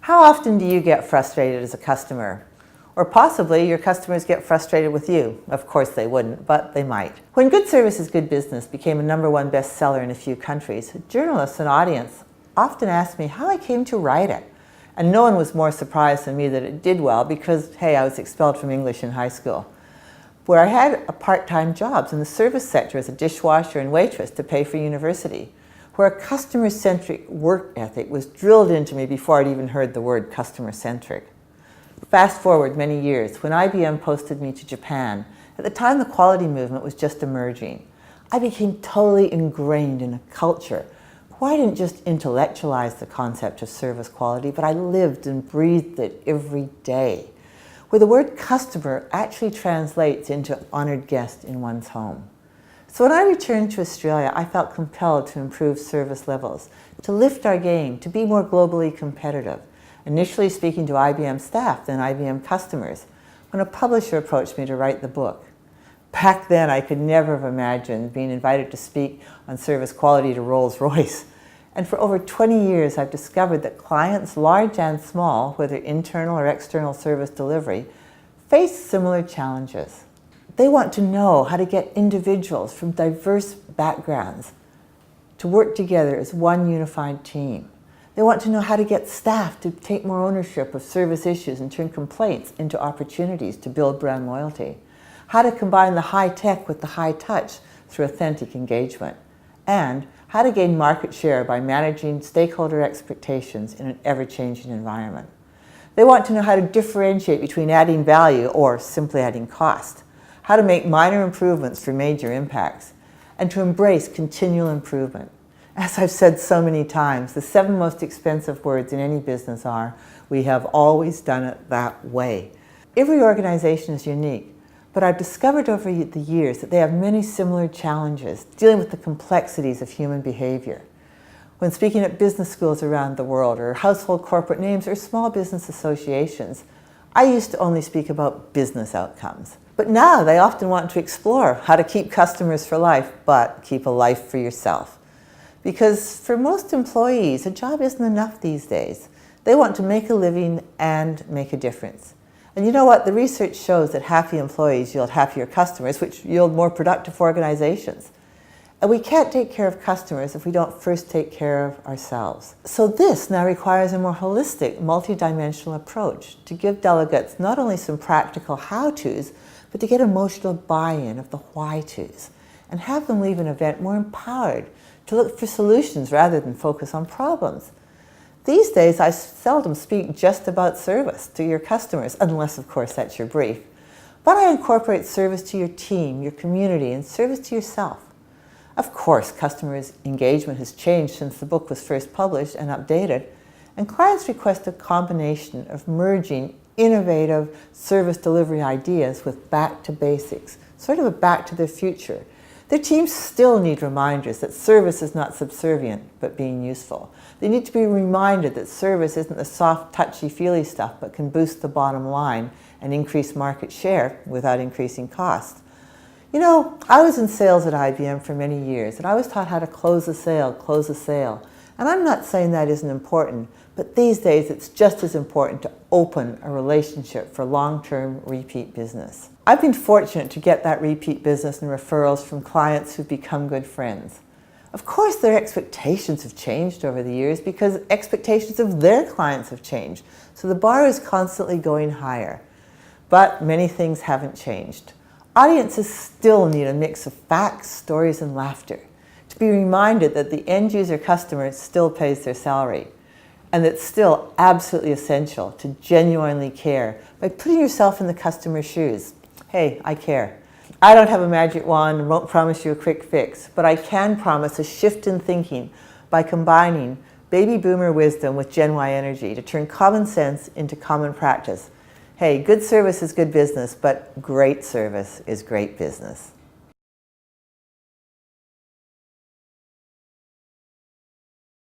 How often do you get frustrated as a customer? Or possibly your customers get frustrated with you. Of course they wouldn't, but they might. When Good Service is Good Business became a #1 bestseller in a few countries, journalists and audience often asked me how I came to write it. And no one was more surprised than me that it did well because, hey, I was expelled from English in high school, where I had part-time jobs in the service sector as a dishwasher and waitress to pay for university, where a customer-centric work ethic was drilled into me before I'd even heard the word customer-centric. Fast forward many years, when IBM posted me to Japan, at the time the quality movement was just emerging, I became totally ingrained in a culture where I didn't just intellectualize the concept of service quality, but I lived and breathed it every day, where the word customer actually translates into honored guest in one's home. So when I returned to Australia, I felt compelled to improve service levels, to lift our game, to be more globally competitive, initially speaking to IBM staff, then IBM customers, when a publisher approached me to write the book. Back then, I could never have imagined being invited to speak on service quality to Rolls-Royce. And for over 20 years, I've discovered that clients, large and small, whether internal or external service delivery, face similar challenges. They want to know how to get individuals from diverse backgrounds to work together as one unified team. They want to know how to get staff to take more ownership of service issues and turn complaints into opportunities to build brand loyalty. How to combine the high tech with the high touch through authentic engagement. And how to gain market share by managing stakeholder expectations in an ever-changing environment. They want to know how to differentiate between adding value or simply adding cost. How to make minor improvements for major impacts, and to embrace continual improvement. As I've said so many times, the 7 most expensive words in any business are, "We have always done it that way." Every organization is unique, but I've discovered over the years that they have many similar challenges dealing with the complexities of human behavior. When speaking at business schools around the world, or household corporate names, or small business associations, I used to only speak about business outcomes. But now they often want to explore how to keep customers for life, but keep a life for yourself. Because for most employees, a job isn't enough these days. They want to make a living and make a difference. And you know what? The research shows that happy employees yield happier customers, which yield more productive organizations. And we can't take care of customers if we don't first take care of ourselves. So this now requires a more holistic, multidimensional approach to give delegates not only some practical how-tos, but to get emotional buy-in of the why-tos and have them leave an event more empowered to look for solutions rather than focus on problems. These days, I seldom speak just about service to your customers, unless, of course, that's your brief. But I incorporate service to your team, your community, and service to yourself. Of course, customers' engagement has changed since the book was first published and updated, and clients request a combination of merging innovative service delivery ideas with back to basics, sort of a back to the future. Their teams still need reminders that service is not subservient, but being useful. They need to be reminded that service isn't the soft, touchy-feely stuff, but can boost the bottom line and increase market share without increasing cost. You know, I was in sales at IBM for many years, and I was taught how to close a sale. And I'm not saying that isn't important, but these days it's just as important to open a relationship for long-term repeat business. I've been fortunate to get that repeat business and referrals from clients who've become good friends. Of course, their expectations have changed over the years because expectations of their clients have changed. So the bar is constantly going higher. But many things haven't changed. Audiences still need a mix of facts, stories, and laughter to be reminded that the end user customer still pays their salary, and it's still absolutely essential to genuinely care by putting yourself in the customer's shoes. Hey, I care. I don't have a magic wand and won't promise you a quick fix, but I can promise a shift in thinking by combining baby boomer wisdom with Gen Y energy to turn common sense into common practice. Hey, good service is good business, but great service is great business.